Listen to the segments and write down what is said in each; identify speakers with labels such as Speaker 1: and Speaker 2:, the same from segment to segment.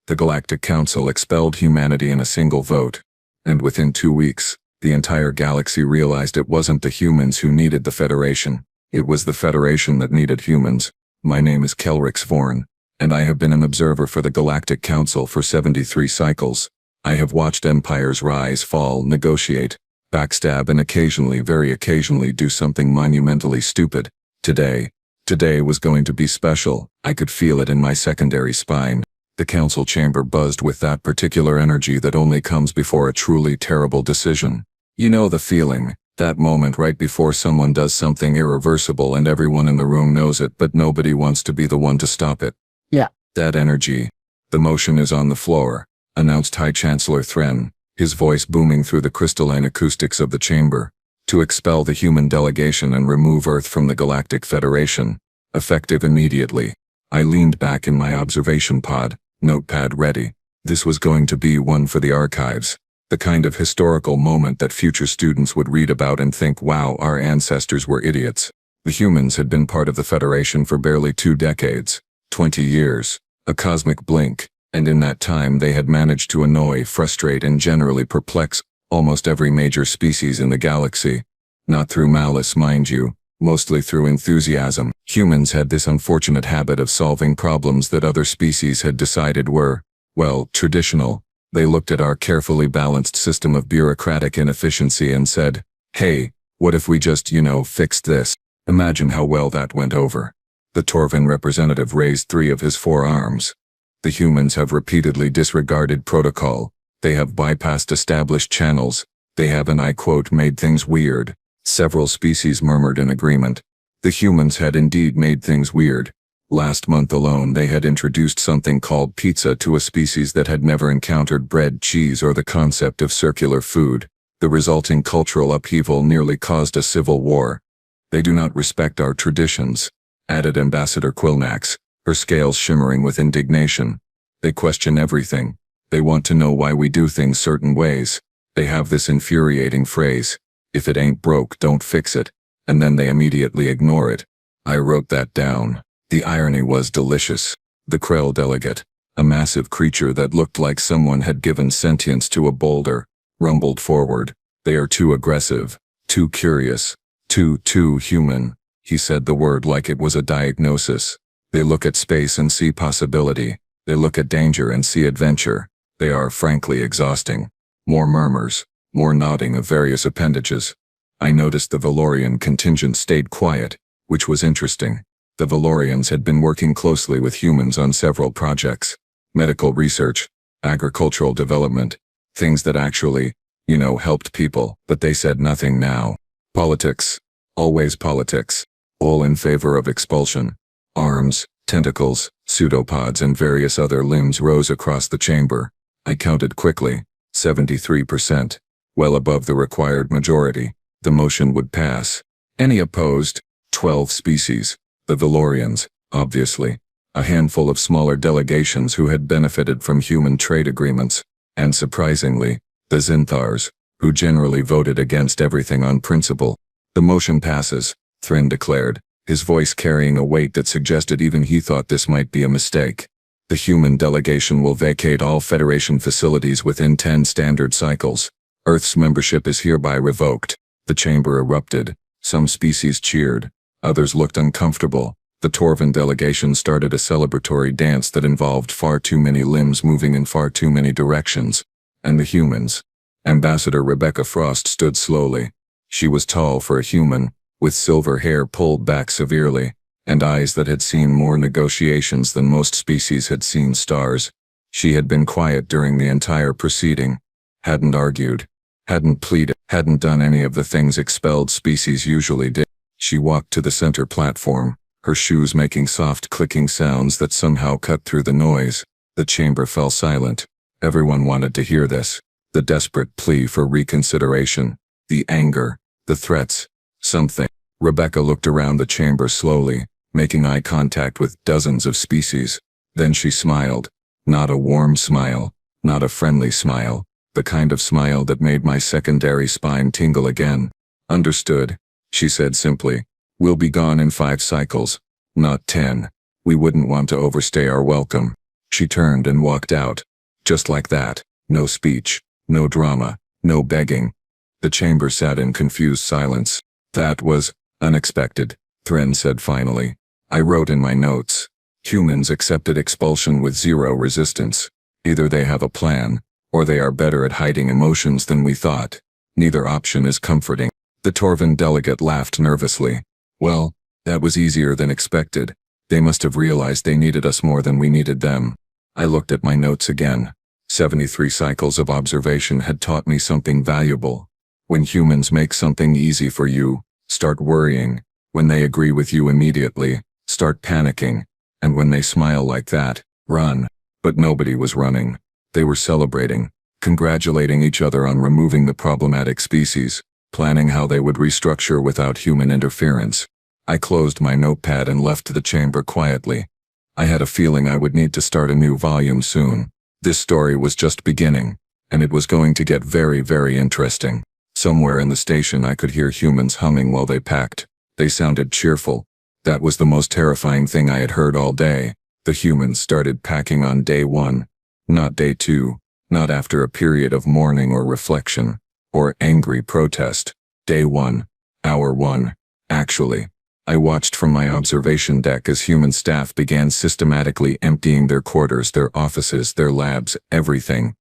Speaker 1: The Galactic Council expelled humanity in a single vote. And within 2 weeks, the entire galaxy realized it wasn't the humans who needed the Federation. It was the Federation that needed humans. My name is Kelrix Vorn, and I have been an observer for the Galactic Council for 73 cycles. I have watched empires rise, fall, negotiate, backstab, and occasionally, very occasionally, do something monumentally stupid. Today was going to be special. I could feel it in my secondary spine. The council chamber buzzed with that particular energy that only comes before a truly terrible decision. You know the feeling, that moment right before someone does something irreversible and everyone in the room knows it, but nobody wants to be the one to stop it.
Speaker 2: Yeah.
Speaker 1: That energy. The motion is on the floor, announced High Chancellor Thren, his voice booming through the crystalline acoustics of the chamber, to expel the human delegation and remove Earth from the Galactic Federation, effective immediately. I leaned back in my observation pod, notepad ready. This was going to be one for the archives, the kind of historical moment that future students would read about and think, wow, our ancestors were idiots. The humans had been part of the Federation for barely 2 decades, 20 years, a cosmic blink, and in that time they had managed to annoy, frustrate, and generally perplex almost every major species in the galaxy. Not through malice, mind you, mostly through enthusiasm. Humans had this unfortunate habit of solving problems that other species had decided were, well, traditional. They looked at our carefully balanced system of bureaucratic inefficiency and said, hey, what if we just, fixed this? Imagine how well that went over. The Torvan representative raised 3 of his 4 arms. The humans have repeatedly disregarded protocol. They have bypassed established channels. They have, and I quote, made things weird. Several species murmured in agreement. The humans had indeed made things weird. Last month alone they had introduced something called pizza to a species that had never encountered bread, cheese, or the concept of circular food. The resulting cultural upheaval nearly caused a civil war. They do not respect our traditions, added Ambassador Quilnax, her scales shimmering with indignation. They question everything. They want to know why we do things certain ways. They have this infuriating phrase, if it ain't broke, don't fix it, and then they immediately ignore it. I wrote that down. The irony was delicious. The Krell delegate, a massive creature that looked like someone had given sentience to a boulder, rumbled forward. They are too aggressive, too curious, too human. He said the word like it was a diagnosis. They look at space and see possibility. They look at danger and see adventure. They are frankly exhausting. More murmurs, more nodding of various appendages. I noticed the Valorian contingent stayed quiet, which was interesting. The Valorians had been working closely with humans on several projects. Medical research, agricultural development, things that actually, helped people, but they said nothing now. Politics, always politics, all in favor of expulsion. Arms, tentacles, pseudopods, and various other limbs rose across the chamber. I counted quickly, 73%, well above the required majority. The motion would pass. Any opposed? 12 species. The Valorians, obviously. A handful of smaller delegations who had benefited from human trade agreements. And surprisingly, the Zinthars, who generally voted against everything on principle. The motion passes, Thren declared, his voice carrying a weight that suggested even he thought this might be a mistake. The human delegation will vacate all Federation facilities within 10 standard cycles. Earth's membership is hereby revoked. The chamber erupted. Some species cheered. Others looked uncomfortable. The Torvan delegation started a celebratory dance that involved far too many limbs moving in far too many directions. And the humans. Ambassador Rebecca Frost stood slowly. She was tall for a human, with silver hair pulled back severely, and eyes that had seen more negotiations than most species had seen stars. She had been quiet during the entire proceeding, hadn't argued, hadn't pleaded, hadn't done any of the things expelled species usually did. She walked to the center platform, her shoes making soft clicking sounds that somehow cut through the noise. The chamber fell silent. Everyone wanted to hear this. The desperate plea for reconsideration, the anger, the threats, something. Rebecca looked around the chamber slowly, making eye contact with dozens of species. Then she smiled. Not a warm smile, not a friendly smile, the kind of smile that made my secondary spine tingle again. Understood, she said simply. We'll be gone in 5 cycles, not 10. We wouldn't want to overstay our welcome. She turned and walked out. Just like that. No speech. No drama. No begging. The chamber sat in confused silence. That was unexpected, Thren said finally. I wrote in my notes. Humans accepted expulsion with zero resistance. Either they have a plan, or they are better at hiding emotions than we thought. Neither option is comforting. The Torvan delegate laughed nervously. Well, that was easier than expected. They must have realized they needed us more than we needed them. I looked at my notes again. 73 cycles of observation had taught me something valuable. When humans make something easy for you, start worrying. When they agree with you immediately, start panicking. And when they smile like that, run. But nobody was running. They were celebrating, congratulating each other on removing the problematic species, planning how they would restructure without human interference. I closed my notepad and left the chamber quietly. I had a feeling I would need to start a new volume soon. This story was just beginning, and it was going to get very, very interesting. Somewhere in the station I could hear humans humming while they packed. They sounded cheerful. That was the most terrifying thing I had heard all day. The humans started packing on day 1, not day 2, not after a period of mourning or reflection, or angry protest. Day 1, hour 1. Actually, I watched from my observation deck as human staff began systematically emptying their quarters, their offices, their labs, everything.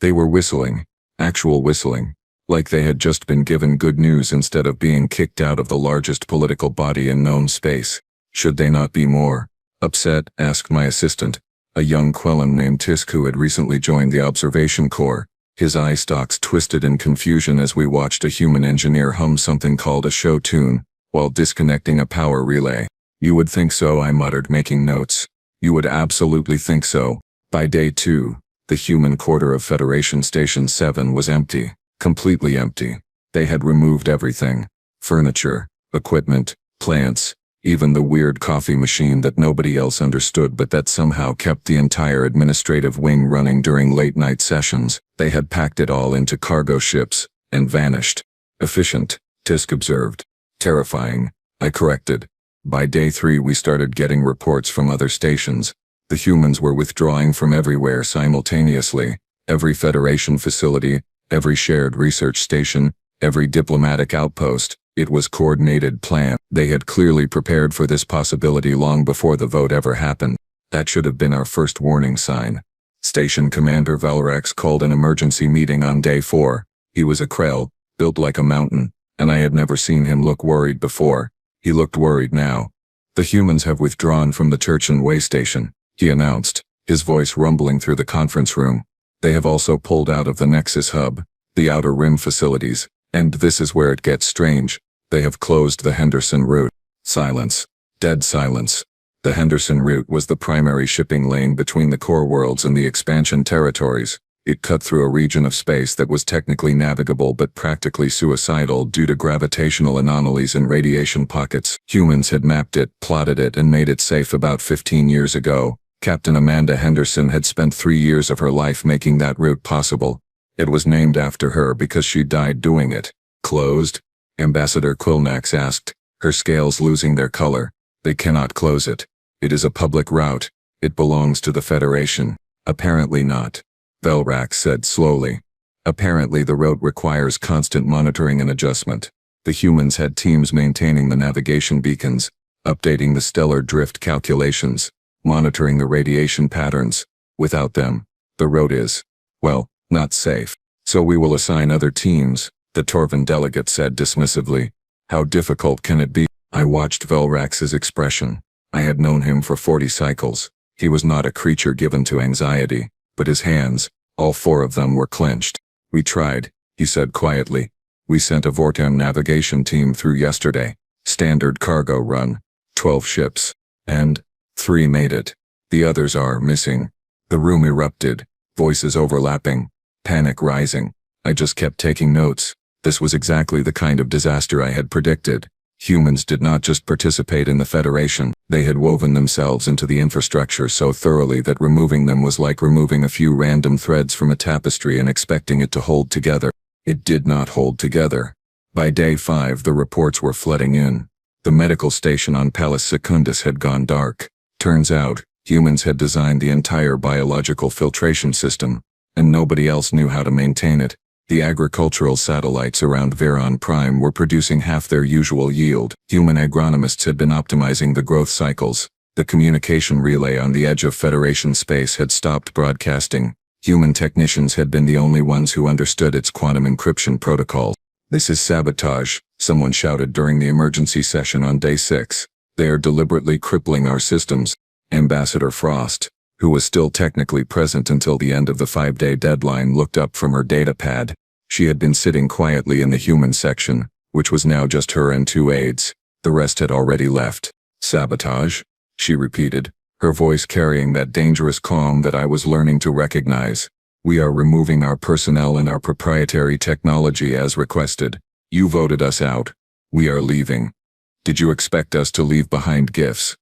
Speaker 1: They were whistling, actual whistling, like they had just been given good news instead of being kicked out of the largest political body in known space. Should they not be more upset? Asked my assistant, a young Quellan named Tisk who had recently joined the observation corps. His eye stalks twisted in confusion as we watched a human engineer hum something called a show tune, while disconnecting a power relay. You would think so, I muttered, making notes. You would absolutely think so. By day 2, the human quarter of Federation Station 7 was empty, completely empty. They had removed everything. Furniture, equipment, plants, even the weird coffee machine that nobody else understood but that somehow kept the entire administrative wing running during late-night sessions. They had packed it all into cargo ships, and vanished. Efficient, Tisk observed. Terrifying, I corrected. By day 3 we started getting reports from other stations. The humans were withdrawing from everywhere simultaneously. Every Federation facility, every shared research station, every diplomatic outpost. It was coordinated plan. They had clearly prepared for this possibility long before the vote ever happened. That should have been our first warning sign. Station Commander Velrax called an emergency meeting on day 4. He was a Krell, built like a mountain, and I had never seen him look worried before. He looked worried now. The humans have withdrawn from the Turchin Way station, he announced, his voice rumbling through the conference room. They have also pulled out of the Nexus Hub, the Outer Rim facilities, and this is where it gets strange. They have closed the Henderson route. Silence. Dead silence. The Henderson route was the primary shipping lane between the core worlds and the expansion territories. It cut through a region of space that was technically navigable but practically suicidal due to gravitational anomalies and radiation pockets. Humans had mapped it, plotted it, and made it safe about 15 years ago. Captain Amanda Henderson had spent 3 years of her life making that route possible. It was named after her because she died doing it. Closed? Ambassador Quilnax asked, her scales losing their color. They cannot close it. It is a public route. It belongs to the Federation. Apparently not. Velrax said slowly. Apparently the route requires constant monitoring and adjustment. The humans had teams maintaining the navigation beacons, updating the stellar drift calculations, monitoring the radiation patterns. Without them, the road is, well, not safe. So we will assign other teams, the Torvan delegate said dismissively. How difficult can it be? I watched Velrax's expression. I had known him for 40 cycles. He was not a creature given to anxiety, but his hands, all 4 of them, were clenched. We tried, he said quietly. We sent a Vortem navigation team through yesterday. Standard cargo run. 12 ships. And 3 made it. The others are missing. The room erupted, voices overlapping, panic rising. I just kept taking notes. This was exactly the kind of disaster I had predicted. Humans did not just participate in the Federation, they had woven themselves into the infrastructure so thoroughly that removing them was like removing a few random threads from a tapestry and expecting it to hold together. It did not hold together. By day 5 the reports were flooding in. The medical station on Pallas Secundus had gone dark. Turns out, Humans had designed the entire biological filtration system, and nobody else knew how to maintain it. The agricultural satellites around Veron Prime were producing half their usual yield. Human agronomists had been optimizing the growth cycles. The communication relay on the edge of Federation space had stopped broadcasting. Human technicians had been the only ones who understood its quantum encryption protocol. "This is sabotage," someone shouted during the emergency session on day 6. "They are deliberately crippling our systems." Ambassador Frost, who was still technically present until the end of the 5-day deadline, looked up from her data pad. She had been sitting quietly in the human section, which was now just her and 2 aides. The rest had already left. "Sabotage?" she repeated, her voice carrying that dangerous calm that I was learning to recognize. "We are removing our personnel and our proprietary technology as requested. You voted us out. We are leaving. Did you expect us to leave behind gifts?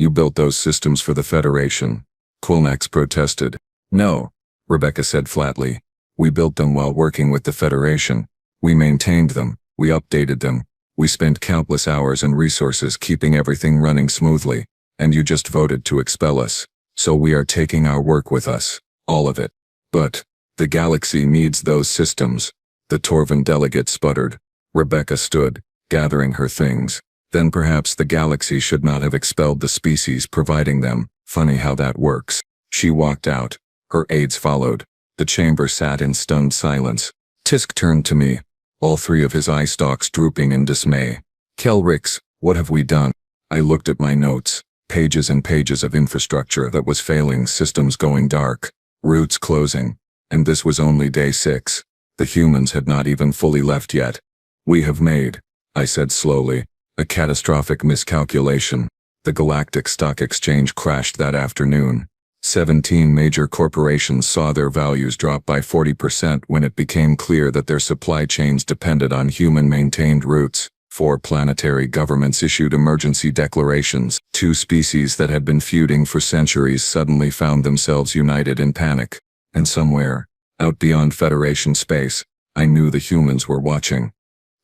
Speaker 1: You built those systems for the Federation." Quilnax protested. "No," Rebecca said flatly. "We built them while working with the Federation. We maintained them, we updated them, we spent countless hours and resources keeping everything running smoothly, and you just voted to expel us. So we are taking our work with us, all of it." "But the galaxy needs those systems," the Torvan delegate sputtered. Rebecca stood, gathering her things. "Then perhaps the galaxy should not have expelled the species providing them. Funny how that works." She walked out. Her aides followed. The chamber sat in stunned silence. Tisk turned to me, all 3 of his eye stalks drooping in dismay. "Kelrix, what have we done?" I looked at my notes. Pages and pages of infrastructure that was failing, systems going dark, routes closing. And this was only day 6. The humans had not even fully left yet. "We have made," I said slowly, "a catastrophic miscalculation." The Galactic Stock Exchange crashed that afternoon. 17 major corporations saw their values drop by 40% when it became clear that their supply chains depended on human-maintained routes. 4 planetary governments issued emergency declarations. 2 species that had been feuding for centuries suddenly found themselves united in panic. And somewhere, out beyond Federation space, I knew the humans were watching.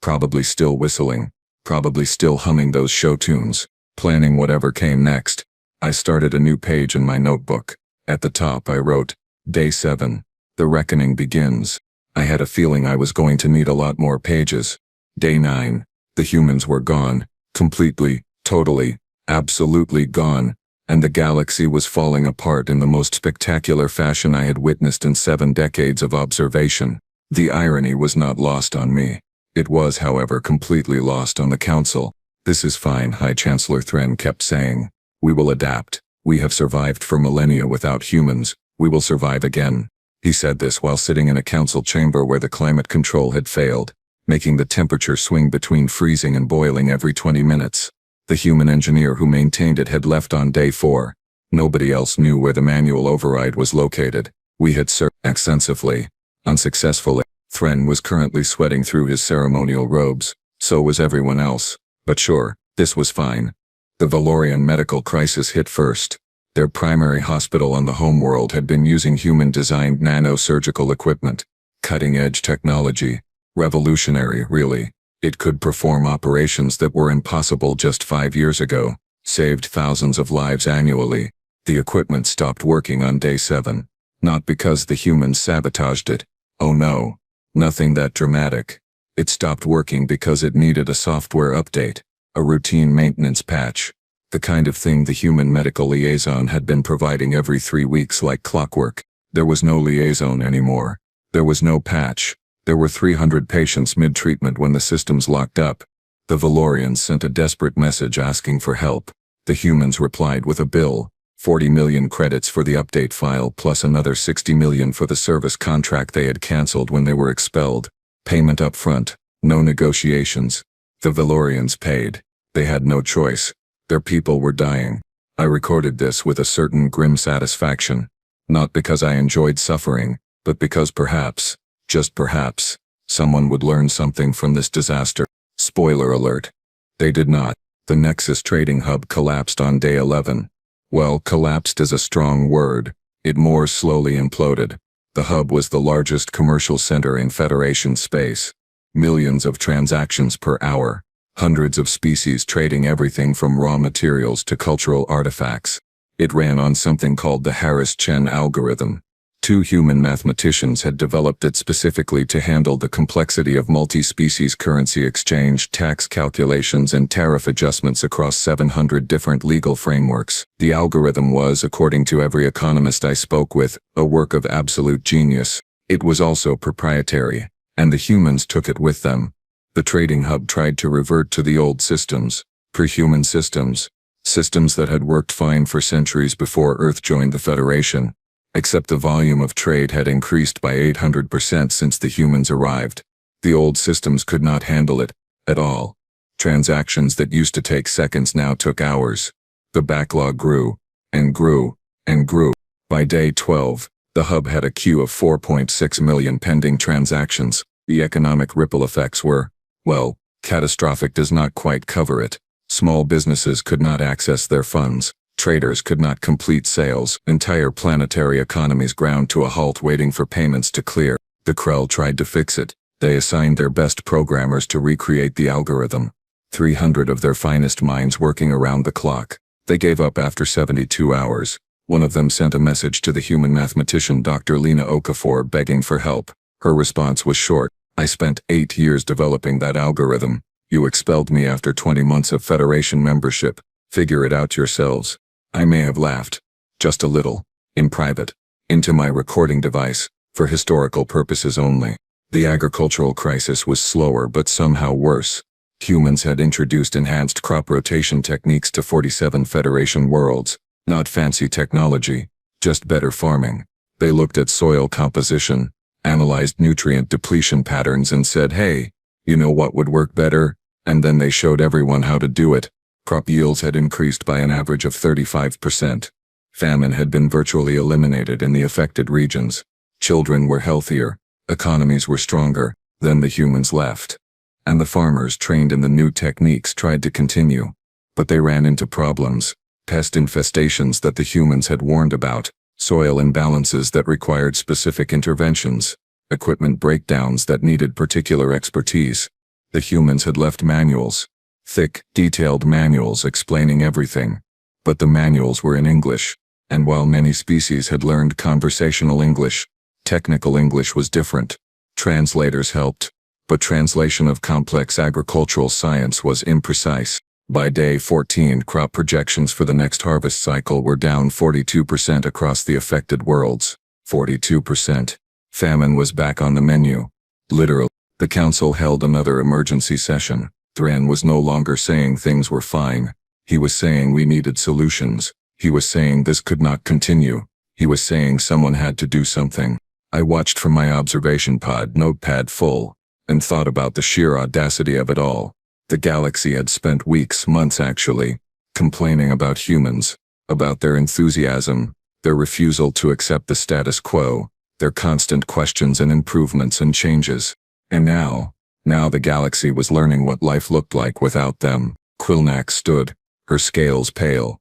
Speaker 1: Probably still whistling. Probably still humming those show tunes. Planning whatever came next. I started a new page in my notebook. At the top I wrote, "Day 7. The reckoning begins." I had a feeling I was going to need a lot more pages. Day 9. The humans were gone. Completely, totally, absolutely gone. And the galaxy was falling apart in the most spectacular fashion I had witnessed in 7 decades of observation. The irony was not lost on me. It was, however, completely lost on the Council. "This is fine," High Chancellor Thren kept saying. "We will adapt. We have survived for millennia without humans. We will survive again." He said this while sitting in a council chamber where the climate control had failed, making the temperature swing between freezing and boiling every 20 minutes. The human engineer who maintained it had left on day 4. Nobody else knew where the manual override was located. We had searched extensively, unsuccessfully. Thren was currently sweating through his ceremonial robes. So was everyone else. But sure, this was fine. The Valorian medical crisis hit first. Their primary hospital on the homeworld had been using human-designed nanosurgical equipment. Cutting-edge technology. Revolutionary, really. It could perform operations that were impossible just 5 years ago. Saved thousands of lives annually. The equipment stopped working on day 7. Not because the humans sabotaged it. Oh no. Nothing that dramatic. It stopped working because it needed a software update. A routine maintenance patch. The kind of thing the human medical liaison had been providing every 3 weeks like clockwork. There was no liaison anymore. There was no patch. There were 300 patients mid-treatment when the systems locked up. The Valorians sent a desperate message asking for help. The humans replied with a bill, 40 million credits for the update file plus another 60 million for the service contract they had cancelled when they were expelled. Payment up front, no negotiations. The Valorians paid. They had no choice. Their people were dying. I recorded this with a certain grim satisfaction. Not because I enjoyed suffering, but because perhaps, just perhaps, someone would learn something from this disaster. Spoiler alert. They did not. The Nexus trading hub collapsed on day 11. Well, collapsed is a strong word. It more slowly imploded. The hub was the largest commercial center in Federation space. Millions of transactions per hour. Hundreds of species trading everything from raw materials to cultural artifacts. It ran on something called the Harris-Chen algorithm. Two human mathematicians had developed it specifically to handle the complexity of multi-species currency exchange, tax calculations, and tariff adjustments across 700 different legal frameworks. The algorithm was, according to every economist I spoke with, a work of absolute genius. It was also proprietary, and the humans took it with them. The trading hub tried to revert to the old systems, pre-human systems, systems that had worked fine for centuries before Earth joined the Federation. Except the volume of trade had increased by 800% since the humans arrived. The old systems could not handle it at all. Transactions that used to take seconds now took hours. The backlog grew, and grew, and grew. By day 12, the hub had a queue of 4.6 million pending transactions. The economic ripple effects were, well, catastrophic does not quite cover it. Small businesses could not access their funds. Traders could not complete sales. Entire planetary economies ground to a halt waiting for payments to clear. The Krell tried to fix it. They assigned their best programmers to recreate the algorithm. 300 of their finest minds working around the clock. They gave up after 72 hours. One of them sent a message to the human mathematician Dr. Lena Okafor begging for help. Her response was short. I spent 8 years developing that algorithm. You expelled me after 20 months of Federation membership. Figure it out yourselves. I may have laughed, just a little, in private, into my recording device, for historical purposes only. The agricultural crisis was slower but somehow worse. Humans had introduced enhanced crop rotation techniques to 47 Federation worlds, not fancy technology, just better farming. They looked at soil composition, analyzed nutrient depletion patterns and said, hey, you know what would work better? And then they showed everyone how to do it. Crop yields had increased by an average of 35%. Famine had been virtually eliminated in the affected regions. Children were healthier, economies were stronger, then the humans left. And the farmers trained in the new techniques tried to continue. But they ran into problems, pest infestations that the humans had warned about, soil imbalances that required specific interventions, equipment breakdowns that needed particular expertise. The humans had left manuals. Thick, detailed manuals explaining everything. But the manuals were in English, and while many species had learned conversational English, technical English was different. Translators helped, but translation of complex agricultural science was imprecise. By day 14, crop projections for the next harvest cycle were down 42% across the affected worlds. 42%. Famine was back on the menu. Literally. The council held another emergency session. Thran was no longer saying things were fine. He was saying we needed solutions. He was saying this could not continue. He was saying someone had to do something. I watched from my observation pod, notepad full, and thought about the sheer audacity of it all. The galaxy had spent weeks, months actually, complaining about humans, about their enthusiasm, their refusal to accept the status quo, their constant questions and improvements and changes. And now the galaxy was learning what life looked like without them. Quilnak stood, her scales pale.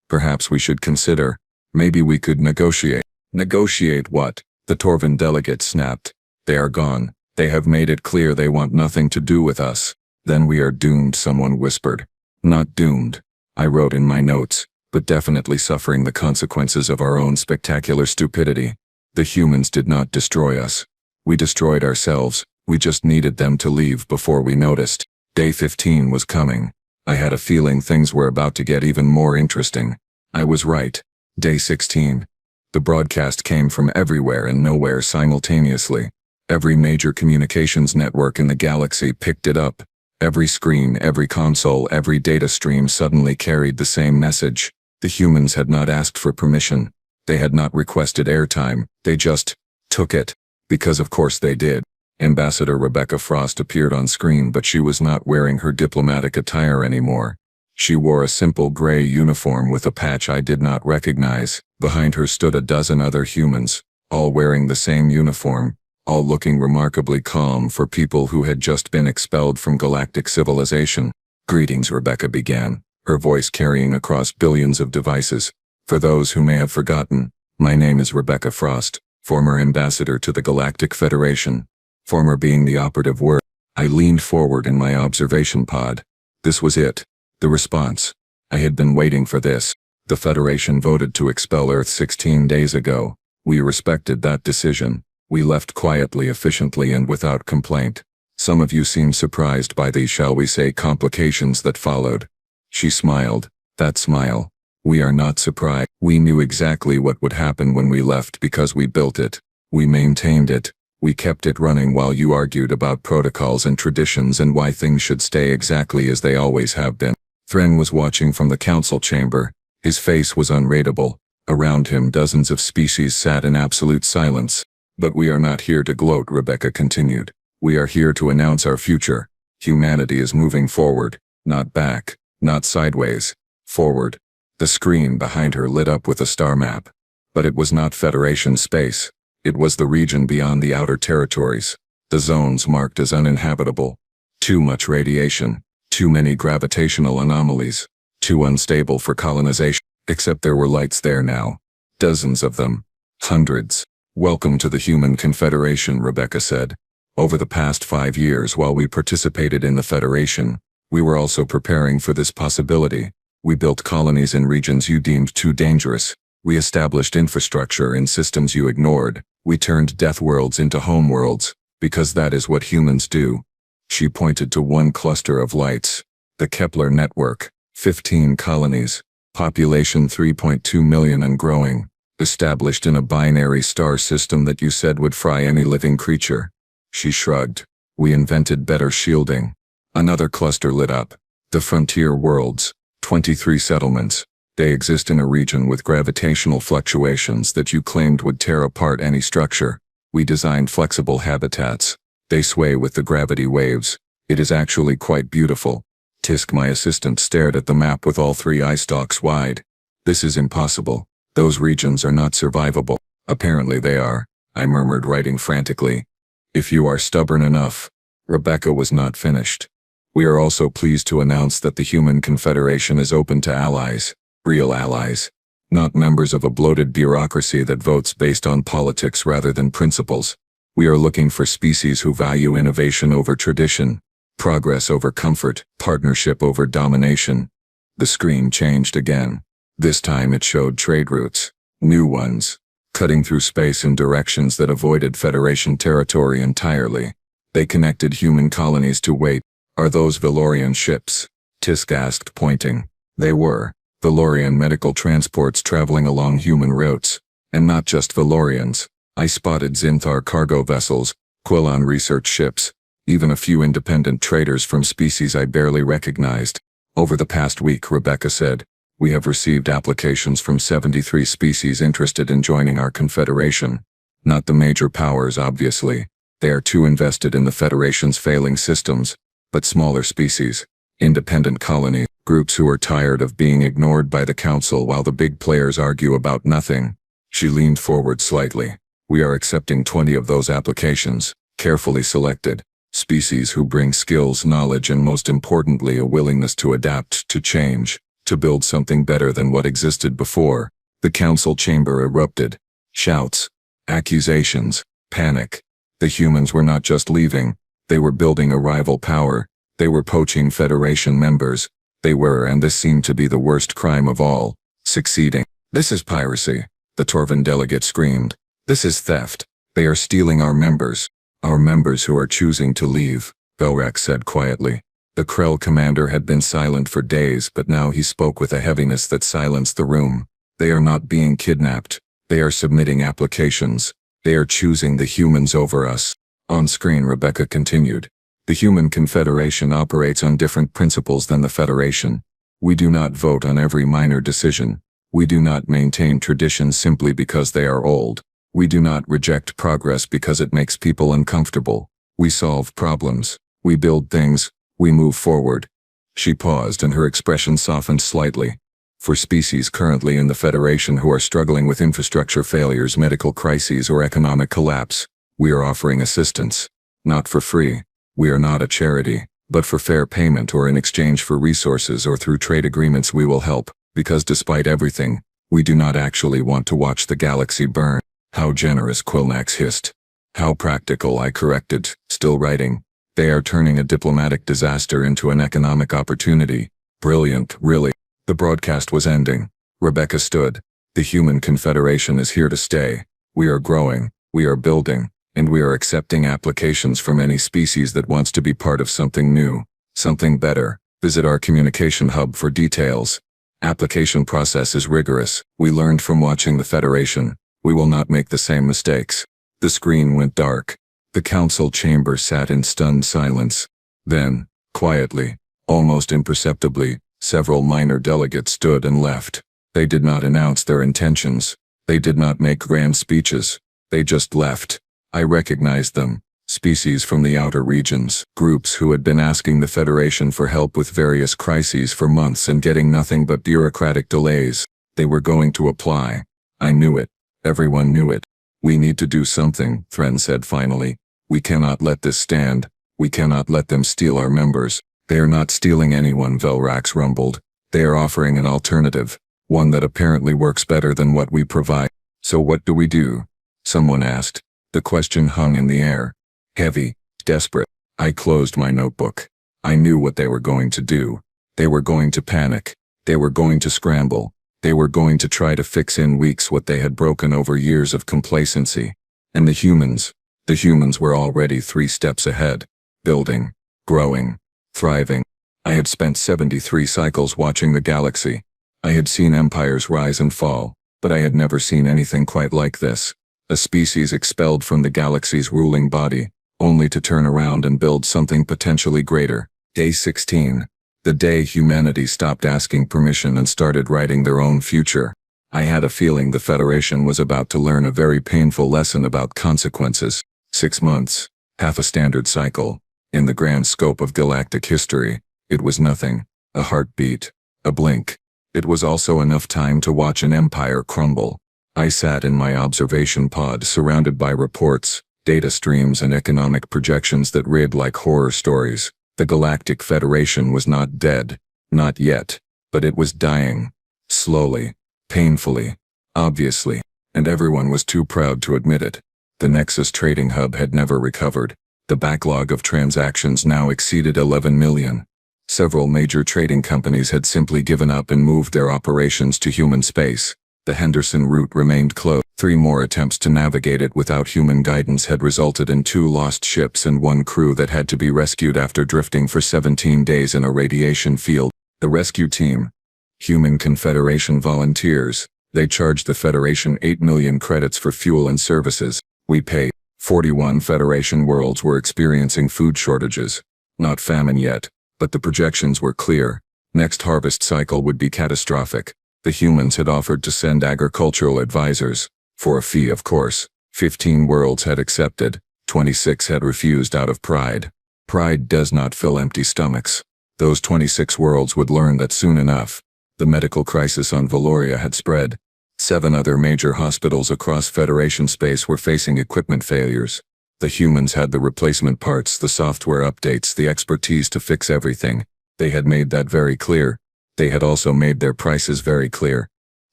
Speaker 1: Perhaps we should consider, maybe we could negotiate. Negotiate what? The Torvin delegate snapped. They are gone. They have made it clear they want nothing to do with us. Then we are doomed, someone whispered. Not doomed, I wrote in my notes, but definitely suffering the consequences of our own spectacular stupidity. The humans did not destroy us. We destroyed ourselves. We just needed them to leave before we noticed. Day 15 was coming. I had a feeling things were about to get even more interesting. I was right. Day 16. The broadcast came from everywhere and nowhere simultaneously. Every major communications network in the galaxy picked it up. Every screen, every console, every data stream suddenly carried the same message. The humans had not asked for permission. They had not requested airtime. They just took it. Because of course they did. Ambassador Rebecca Frost appeared on screen, but she was not wearing her diplomatic attire anymore. She wore a simple gray uniform with a patch I did not recognize. Behind her stood a dozen other humans, all wearing the same uniform, all looking remarkably calm for people who had just been expelled from galactic civilization. Greetings, Rebecca began, her voice carrying across billions of devices. For those who may have forgotten, my name is Rebecca Frost, former ambassador to the Galactic Federation. Former being the operative word. I leaned forward in my observation pod. This was it. The response. I had been waiting for this. The Federation voted to expel Earth 16 days ago. We respected that decision. We left quietly, efficiently, and without complaint. Some of you seem surprised by the, shall we say, complications that followed. She smiled. That smile. We are not surprised. We knew exactly what would happen when we left because we built it. We maintained it. We kept it running while you argued about protocols and traditions and why things should stay exactly as they always have been. Thren was watching from the council chamber. His face was unreadable. Around him dozens of species sat in absolute silence. But we are not here to gloat, Rebecca continued. We are here to announce our future. Humanity is moving forward, not back, not sideways, forward. The screen behind her lit up with a star map. But it was not Federation space. It was the region beyond the outer territories. The zones marked as uninhabitable. Too much radiation. Too many gravitational anomalies. Too unstable for colonization. Except there were lights there now. Dozens of them. Hundreds. Welcome to the Human Confederation, Rebecca said. Over the past 5 years while we participated in the Federation, we were also preparing for this possibility. We built colonies in regions you deemed too dangerous. We established infrastructure in systems you ignored. We turned Deathworlds into homeworlds, because that is what humans do. She pointed to one cluster of lights. The Kepler network. 15 colonies. Population 3.2 million and growing. Established in a binary star system that you said would fry any living creature. She shrugged. We invented better shielding. Another cluster lit up. The frontier worlds. 23 settlements. They exist in a region with gravitational fluctuations that you claimed would tear apart any structure. We designed flexible habitats. They sway with the gravity waves. It is actually quite beautiful. Tisk, my assistant, stared at the map with all 3 eye stalks wide. This is impossible. Those regions are not survivable. Apparently they are, I murmured, writing frantically. If you are stubborn enough. Rebecca was not finished. We are also pleased to announce that the Human Confederation is open to allies. Real allies. Not members of a bloated bureaucracy that votes based on politics rather than principles. We are looking for species who value innovation over tradition, progress over comfort, partnership over domination. The screen changed again. This time it showed trade routes. New ones. Cutting through space in directions that avoided Federation territory entirely. They connected human colonies to wait. Are those Valorian ships? Tisk asked, pointing. They were. Valorian medical transports traveling along human routes. And not just Valorians. I spotted Zinthar cargo vessels, Quilon research ships, even a few independent traders from species I barely recognized. Over the past week, Rebecca said, we have received applications from 73 species interested in joining our confederation. Not the major powers, obviously. They are too invested in the Federation's failing systems, but smaller species, independent colonies, groups who are tired of being ignored by the council while the big players argue about nothing. She leaned forward slightly. We are accepting 20 of those applications, carefully selected, species who bring skills, knowledge, and most importantly a willingness to adapt, to change, to build something better than what existed before. The council chamber erupted. Shouts, accusations, panic. The humans were not just leaving, they were building a rival power. They were poaching Federation members. They were, and this seemed to be the worst crime of all, succeeding. This is piracy, the Torvan delegate screamed. This is theft. They are stealing our members who are choosing to leave, Velrak said quietly. The Krell commander had been silent for days, but now he spoke with a heaviness that silenced the room. They are not being kidnapped. They are submitting applications. They are choosing the humans over us. On screen, Rebecca continued. The Human Confederation operates on different principles than the Federation. We do not vote on every minor decision. We do not maintain traditions simply because they are old. We do not reject progress because it makes people uncomfortable. We solve problems. We build things. We move forward. She paused and her expression softened slightly. For species currently in the Federation who are struggling with infrastructure failures, medical crises, or economic collapse, we are offering assistance. Not for free. We are not a charity, but for fair payment or in exchange for resources or through trade agreements we will help, because despite everything, we do not actually want to watch the galaxy burn. How generous, Quilnax hissed. How practical, I corrected, still writing. They are turning a diplomatic disaster into an economic opportunity. Brilliant, really. The broadcast was ending. Rebecca stood. The human confederation is here to stay. We are growing, we are building, and we are accepting applications from any species that wants to be part of something new, something better. Visit our communication hub for details. Application process is rigorous. We learned from watching the Federation. We will not make the same mistakes. The screen went dark. The council chamber sat in stunned silence. Then, quietly, almost imperceptibly, several minor delegates stood and left. They did not announce their intentions. They did not make grand speeches. They just left. I recognized them. Species from the outer regions, groups who had been asking the Federation for help with various crises for months and getting nothing but bureaucratic delays. They were going to apply. I knew it. Everyone knew it. We need to do something, Thren said finally. We cannot let this stand. We cannot let them steal our members. They are not stealing anyone, Velrax rumbled. They are offering an alternative, one that apparently works better than what we provide. So what do we do? Someone asked. The question hung in the air. Heavy, desperate. I closed my notebook. I knew what they were going to do. They were going to panic. They were going to scramble. They were going to try to fix in weeks what they had broken over years of complacency. And the humans were already 3 steps ahead. Building, growing, thriving. I had spent 73 cycles watching the galaxy. I had seen empires rise and fall, but I had never seen anything quite like this. A species expelled from the galaxy's ruling body, only to turn around and build something potentially greater. Day 16. The day humanity stopped asking permission and started writing their own future. I had a feeling the Federation was about to learn a very painful lesson about consequences. 6 months. Half a standard cycle. In the grand scope of galactic history, it was nothing. A heartbeat. A blink. It was also enough time to watch an empire crumble. I sat in my observation pod surrounded by reports, data streams and economic projections that read like horror stories. The Galactic Federation was not dead. Not yet. But it was dying. Slowly. Painfully. Obviously. And everyone was too proud to admit it. The Nexus trading hub had never recovered. The backlog of transactions now exceeded 11 million. Several major trading companies had simply given up and moved their operations to human space. The Henderson route remained closed. 3 more attempts to navigate it without human guidance had resulted in 2 lost ships and 1 crew that had to be rescued after drifting for 17 days in a radiation field. The rescue team. Human Confederation volunteers. They charged the Federation 8 million credits for fuel and services. We paid. 41 Federation worlds were experiencing food shortages. Not famine yet, but the projections were clear. Next harvest cycle would be catastrophic. The humans had offered to send agricultural advisors, for a fee of course. 15 worlds had accepted, 26 had refused out of pride. Pride does not fill empty stomachs. Those 26 worlds would learn that soon enough. The medical crisis on Valoria had spread. 7 other major hospitals across Federation space were facing equipment failures. The humans had the replacement parts, the software updates, the expertise to fix everything. They had made that very clear. They had also made their prices very clear.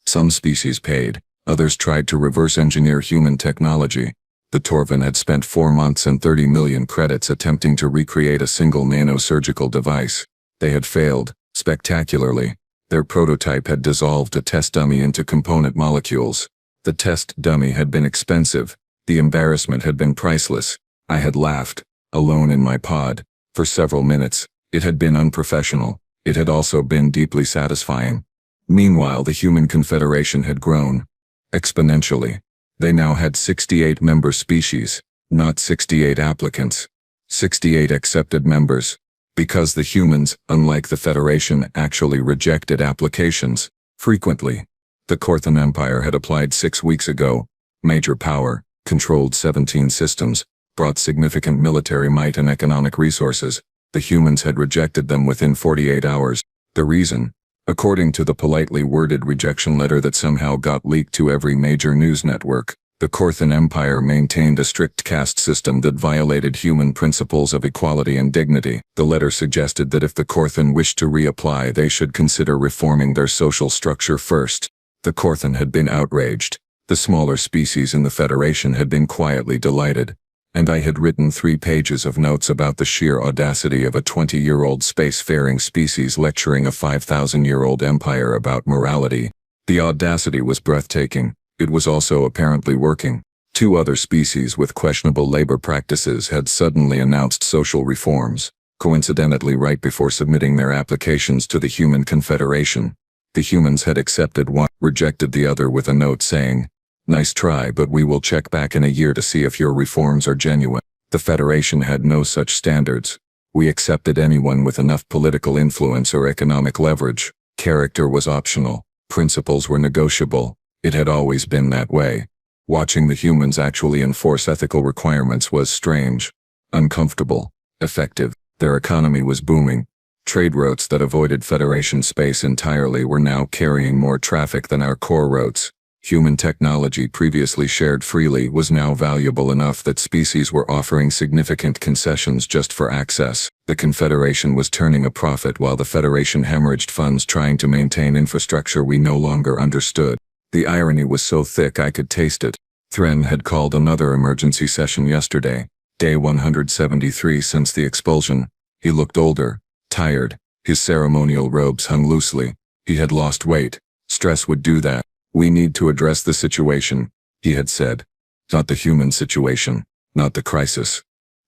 Speaker 1: Some species paid, others tried to reverse engineer human technology. The Torvin had spent 4 months and 30 million credits attempting to recreate a single nanosurgical device. They had failed, spectacularly. Their prototype had dissolved a test dummy into component molecules. The test dummy had been expensive. The embarrassment had been priceless. I had laughed, alone in my pod, for several minutes. It had been unprofessional. It had also been deeply satisfying. Meanwhile, the Human Confederation had grown. Exponentially. They now had 68 member species, not 68 applicants. 68 accepted members. Because the humans, unlike the Federation, actually rejected applications, frequently. The Korthan Empire had applied 6 weeks ago. Major power, controlled 17 systems, brought significant military might and economic resources. The humans had rejected them within 48 hours. The reason? According to the politely worded rejection letter that somehow got leaked to every major news network, the Korthan Empire maintained a strict caste system that violated human principles of equality and dignity. The letter suggested that if the Korthan wished to reapply, they should consider reforming their social structure first. The Korthan had been outraged. The smaller species in the Federation had been quietly delighted. And I had written 3 pages of notes about the sheer audacity of a 20-year-old spacefaring species lecturing a 5,000-year-old empire about morality. The audacity was breathtaking. It was also apparently working. 2 other species with questionable labor practices had suddenly announced social reforms, coincidentally right before submitting their applications to the Human Confederation. The humans had accepted one, rejected the other with a note saying, "Nice try, but we will check back in a year to see if your reforms are genuine." The Federation had no such standards. We accepted anyone with enough political influence or economic leverage. Character was optional. Principles were negotiable. It had always been that way. Watching the humans actually enforce ethical requirements was strange, uncomfortable, effective. Their economy was booming. Trade routes that avoided Federation space entirely were now carrying more traffic than our core routes. Human technology previously shared freely was now valuable enough that species were offering significant concessions just for access. The Confederation was turning a profit while the Federation hemorrhaged funds trying to maintain infrastructure we no longer understood. The irony was so thick I could taste it. Thren had called another emergency session yesterday, day 173 since the expulsion. He looked older, tired. His ceremonial robes hung loosely. He had lost weight. Stress would do that. "We need to address the situation," he had said. Not the human situation, not the crisis.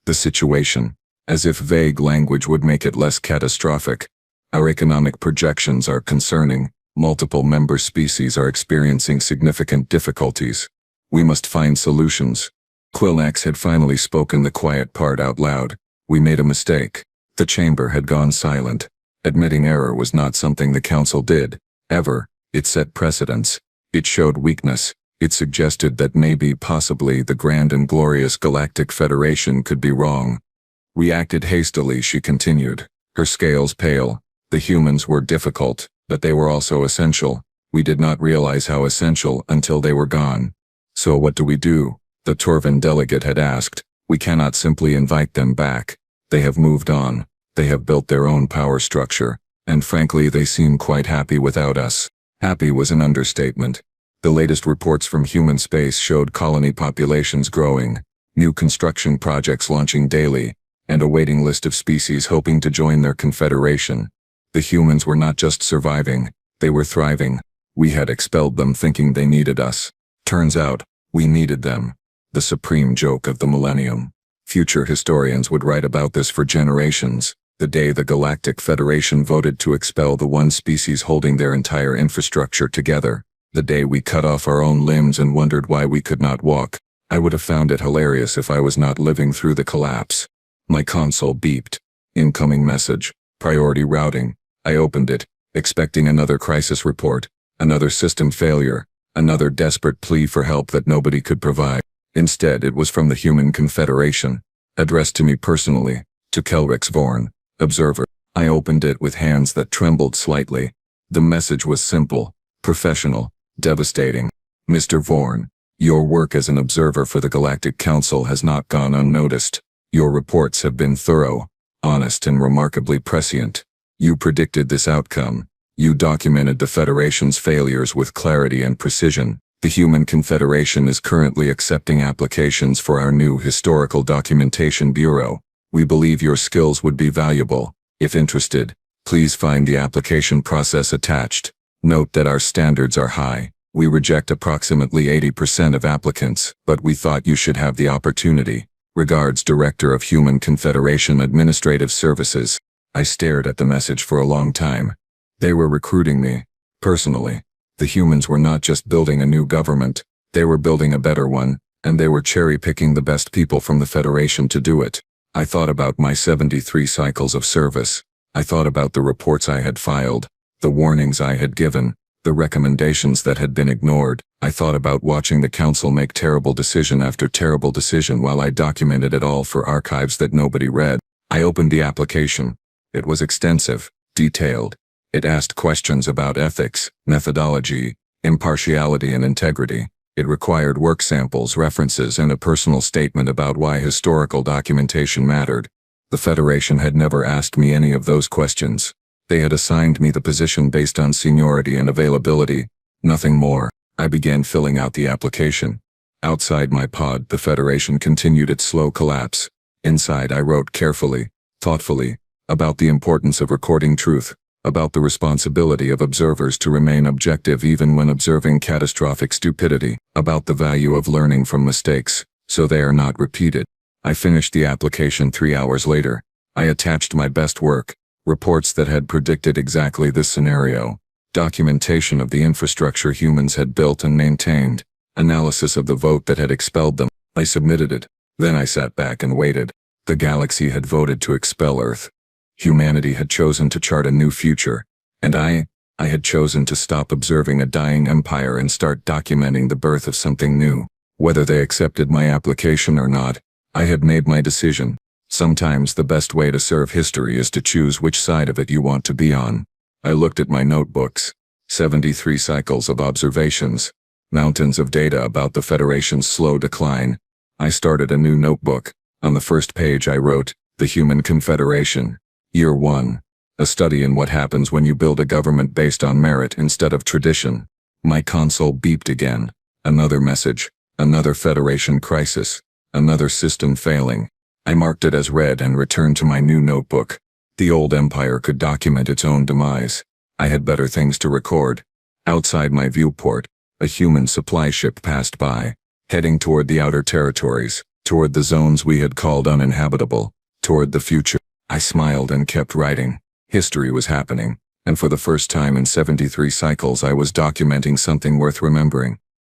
Speaker 1: The situation. As if vague language would make it less catastrophic. Our economic projections are concerning. Multiple member species are experiencing significant difficulties. We must find solutions. Quillax had finally spoken the quiet part out loud. We made a mistake. The chamber had gone silent. Admitting error was not something the council did, ever. It set precedents. It showed weakness. It suggested that maybe, possibly, the grand and glorious Galactic Federation could be wrong. We acted hastily, she continued, her scales pale. The humans were difficult, but they were also essential. We did not realize how essential until they were gone. "So what do we do?" the Torvan delegate had asked. "We cannot simply invite them back. They have moved on. They have built their own power structure, and frankly they seem quite happy without us." Happy was an understatement. The latest reports from human space showed colony populations growing, new construction projects launching daily, and a waiting list of species hoping to join their confederation. The humans were not just surviving, they were thriving. We had expelled them thinking they needed us. Turns out, we needed them. The supreme joke of the millennium. Future historians would write about this for generations. The day the Galactic Federation voted to expel the one species holding their entire infrastructure together. The day we cut off our own limbs and wondered why we could not walk. I would have found it hilarious if I was not living through the collapse. My console beeped. Incoming message. Priority routing. I opened it, expecting another crisis report, another system failure, another desperate plea for help that nobody could provide. Instead, it was from the Human Confederation, addressed to me personally, to Kelrix Vorn, observer. I opened it with hands that trembled slightly. The message was simple, professional, devastating. "Mr. Vorn, your work as an observer for the Galactic Council has not gone unnoticed. Your reports have been thorough, honest, and remarkably prescient. You predicted this outcome. You documented the Federation's failures with clarity and precision. The Human Confederation is currently accepting applications for our new Historical Documentation Bureau. We believe your skills would be valuable. If interested, please find the application process attached. Note that our standards are high. We reject approximately 80% of applicants, but we thought you should have the opportunity. Regards, Director of Human Confederation Administrative Services." I stared at the message for a long time. They were recruiting me, personally. The humans were not just building a new government, they were building a better one, and they were cherry-picking the best people from the Federation to do it. I thought about my 73 cycles of service. I thought about the reports I had filed, the warnings I had given, the recommendations that had been ignored. I thought about watching the council make terrible decision after terrible decision while I documented it all for archives that nobody read. I opened the application. It was extensive, detailed. It asked questions about ethics, methodology, impartiality, and integrity. It required work samples, references, and a personal statement about why historical documentation mattered. The Federation had never asked me any of those questions. They had assigned me the position based on seniority and availability, nothing more. I began filling out the application. Outside my pod, the Federation continued its slow collapse. Inside, I wrote carefully, thoughtfully, about the importance of recording truth, about the responsibility of observers to remain objective even when observing catastrophic stupidity, about the value of learning from mistakes, so they are not repeated. I finished the application 3 hours later. I attached my best work, reports that had predicted exactly this scenario, documentation of the infrastructure humans had built and maintained, analysis of the vote that had expelled them. I submitted it. Then I sat back and waited. The galaxy had voted to expel Earth. Humanity had chosen to chart a new future, and I had chosen to stop observing a dying empire and start documenting the birth of something new. Whether they accepted my application or not, I had made my decision. Sometimes the best way to serve history is to choose which side of it you want to be on. I looked at my notebooks. 73 cycles of observations. Mountains of data about the Federation's slow decline. I started a new notebook. On the first page I wrote, The Human Confederation. Year 1. A study in what happens when you build a government based on merit instead of tradition. My console beeped again. Another message. Another Federation crisis. Another system failing. I marked it as read and returned to my new notebook. The old empire could document its own demise. I had better things to record. Outside my viewport, a human supply ship passed by, heading toward the outer territories, toward the zones we had called uninhabitable, toward the future. I smiled and kept writing. History was happening, and for the first time in 73 cycles I was documenting something worth remembering.